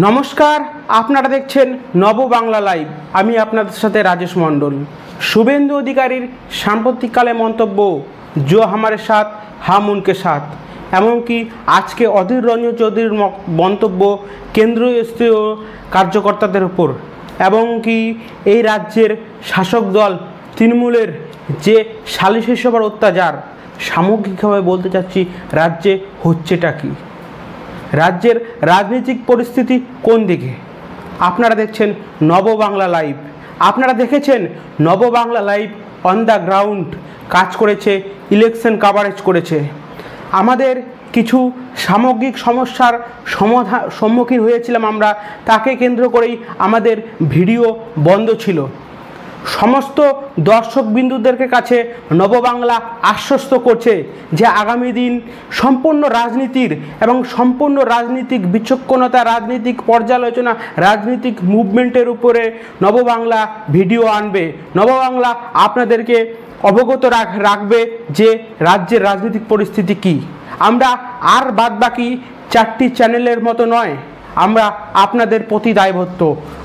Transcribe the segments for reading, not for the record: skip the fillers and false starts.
নমস্কার, আপনারা দেখছেন নববাংলা লাইভ। আমি আপনাদের সাথে রাজেশ মণ্ডল। শুভেন্দু অধিকারীর সাম্প্রতিককালে মন্তব্য জো হামারে সাথ হাম উনকে সাথ, এমনকি আজকে অধীর রঞ্জন চৌধুরীর মন্তব্য কেন্দ্রীয় কার্যকর্তাদের উপর, এবং কি এই রাজ্যের শাসক দল তৃণমূলের যে সালিশি সভার অত্যাচার। সামগ্রিকভাবে বলতে চাচ্ছি, রাজ্যে হচ্ছেটা কি, রাজ্যের রাজনৈতিক পরিস্থিতি কোন দিকে। আপনারা দেখছেন নববাংলা লাইভ। আপনারা দেখেছেন Nababangla live on the ground কাজ করেছে, ইলেকশন কাভারেজ করেছে। আমাদের কিছু সামগ্রিক সমস্যার সম্মুখীন হয়েছিলাম আমরা, তাকে কেন্দ্র করেই আমাদের ভিডিও বন্ধ ছিল। সমস্ত দর্শকবিন্দুদেরকে কাছে নববাংলা আশ্বস্ত করছে যে আগামী দিন সম্পূর্ণ রাজনীতির এবং সম্পূর্ণ রাজনৈতিক বিচক্ষণতা, রাজনৈতিক পর্যালোচনা, রাজনৈতিক মুভমেন্টের উপরে নববাংলা ভিডিও আনবে। নববাংলা আপনাদেরকে অবগত রাখবে যে রাজ্যের রাজনৈতিক পরিস্থিতি কী। আমরা আর বাদবাকি 4টি চ্যানেলের মতো নয়, আমরা আপনাদের প্রতি দায়বদ্ধ।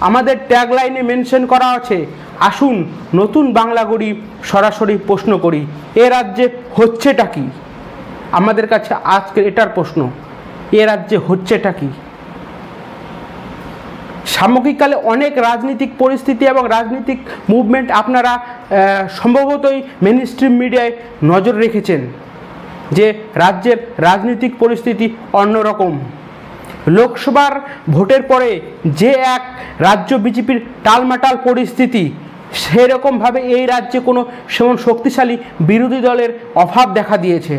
আমাদের ট্যাগলাইনে মেনশন করা আছে, আসুন নতুন বাংলা গড়ি, সরাসরি প্রশ্ন করি। এ রাজ্যে হচ্ছেটা কি? আমাদের কাছে আজকে এটার প্রশ্ন, এ রাজ্যে হচ্ছেটা কি? সামগ্রিককালে অনেক রাজনৈতিক পরিস্থিতি এবং রাজনৈতিক মুভমেন্ট আপনারা সম্ভবতই মেইনস্ট্রিম মিডিয়ায় নজর রেখেছেন যে রাজ্যের রাজনৈতিক পরিস্থিতি অন্যরকম। লোকসভার ভোটের পরে যে এক রাজ্য বিজেপির টালমাটাল পরিস্থিতি, সেরকমভাবে এই রাজ্যে কোনো সেমন শক্তিশালী বিরোধী দলের অভাব দেখা দিয়েছে।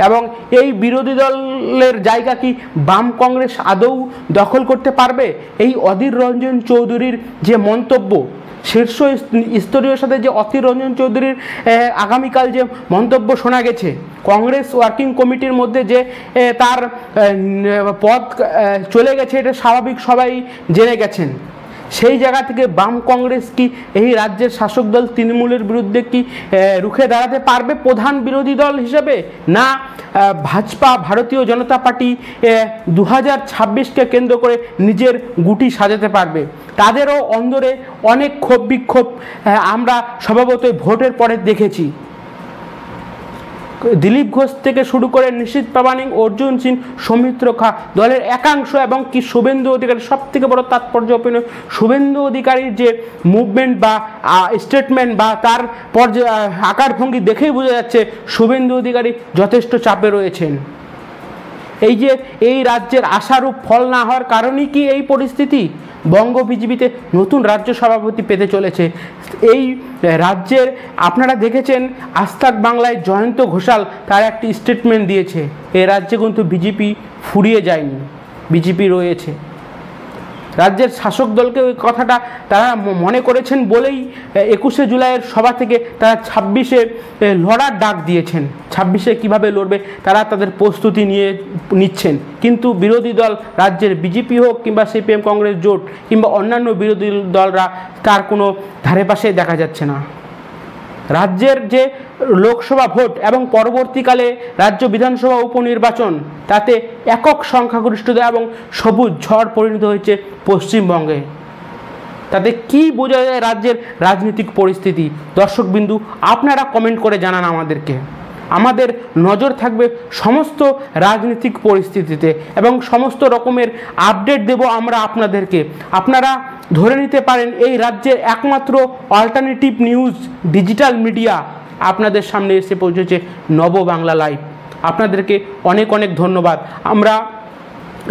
এবং এই বিরোধী দলের জায়গা কি বাম কংগ্রেস আদৌ দখল করতে পারবে? এই অধীর রঞ্জন চৌধুরীর যে মন্তব্য, শীর্ষ স্তরীয় সাথে যে অধীর রঞ্জন চৌধুরীর আগামীকাল যে মন্তব্য শোনা গেছে, কংগ্রেস ওয়ার্কিং কমিটির মধ্যে যে তার পদ চলে গেছে, এটা স্বাভাবিক, সবাই জেনে গেছেন। সেই জায়গা থেকে বাম কংগ্রেস কি এই রাজ্যের শাসক দল তৃণমূলের বিরুদ্ধে কি রুখে দাঁড়াতে পারবে প্রধান বিরোধী দল হিসেবে? না ভাজপা, ভারতীয় জনতা পার্টি 2026কে কেন্দ্র করে নিজের গুটি সাজাতে পারবে? তাদেরও অন্দরে অনেক ক্ষোভ বিক্ষোভ আমরা স্বভাবতই ভোটের পরে দেখেছি। দিলীপ ঘোষ থেকে শুরু করে নিশীথ প্রামাণিক, অর্জুন সিং, সৌমিত্র খা, দলের একাংশ, এবং কি শুভেন্দু অধিকারী। সব থেকে বড় তাৎপর্যপূর্ণ, শুভেন্দু অধিকারীর যে মুভমেন্ট বা স্টেটমেন্ট বা তার আকারভঙ্গি দেখেই বোঝা যাচ্ছে শুভেন্দু অধিকারী যথেষ্ট চাপে রয়েছেন। এই যে এই রাজ্যের আশারূপ ফল না হওয়ার কারণেই কি এই পরিস্থিতি? বঙ্গ বিজেপিতে নতুন রাজ্য সভাপতি পেতে চলেছে এই রাজ্যের। আপনারা দেখেছেন আজতাক বাংলায় জয়ন্ত ঘোষাল তার একটি স্টেটমেন্ট দিয়েছে, এ রাজ্যে কিন্তু বিজেপি ফুরিয়ে যায়নি, বিজেপি রয়েছে। রাজ্যের শাসক দলকে ওই কথাটা তারা মনে করেছেন বলেই 21শে জুলাইয়ের সভা থেকে তারা 26শে লড়ার ডাক দিয়েছেন। 26শে কীভাবে লড়বে তারা তাদের প্রস্তুতি নিচ্ছেন। কিন্তু বিরোধী দল, রাজ্যের বিজেপি হোক কিংবা সিপিএম কংগ্রেস জোট কিংবা অন্যান্য বিরোধী দলরা, তার কোনো ধারে পাশে দেখা যাচ্ছে না। রাজ্যের যে লোকসভা ভোট এবং পরবর্তীকালে রাজ্য বিধানসভা উপনির্বাচন, তাতে একক সংখ্যাগরিষ্ঠতা এবং সবুজ ঝড় পরিণত হয়েছে পশ্চিমবঙ্গে। তাতে কি বোঝা যায় রাজ্যের রাজনৈতিক পরিস্থিতি? দর্শকবিন্দু, আপনারা কমেন্ট করে জানান আমাদেরকে। আমাদের নজর থাকবে সমস্ত রাজনৈতিক পরিস্থিতিতে এবং সমস্ত রকমের আপডেট দেব আমরা আপনাদেরকে। আপনারা ধরে নিতে পারেন এই রাজ্যের একমাত্র অল্টারনেটিভ নিউজ ডিজিটাল মিডিয়া আপনাদের সামনে এসে পৌঁছেছে নববাংলা লাইভ। আপনাদেরকে অনেক অনেক ধন্যবাদ। আমরা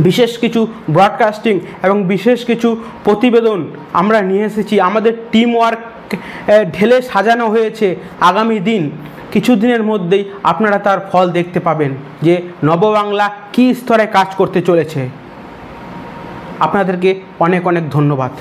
বিশেষ কিছু ব্রডকাস্টিং এবং বিশেষ কিছু প্রতিবেদন আমরা নিয়ে এসেছি। আমাদের টিম ওয়ার্ক ঢেলে সাজানো হয়েছে। আগামী দিন কিছুদিনের মধ্যেই আপনারা তার ফল দেখতে পাবেন যে নববাংলা কী স্তরে কাজ করতে চলেছে। আপনাদেরকে অনেক অনেক ধন্যবাদ।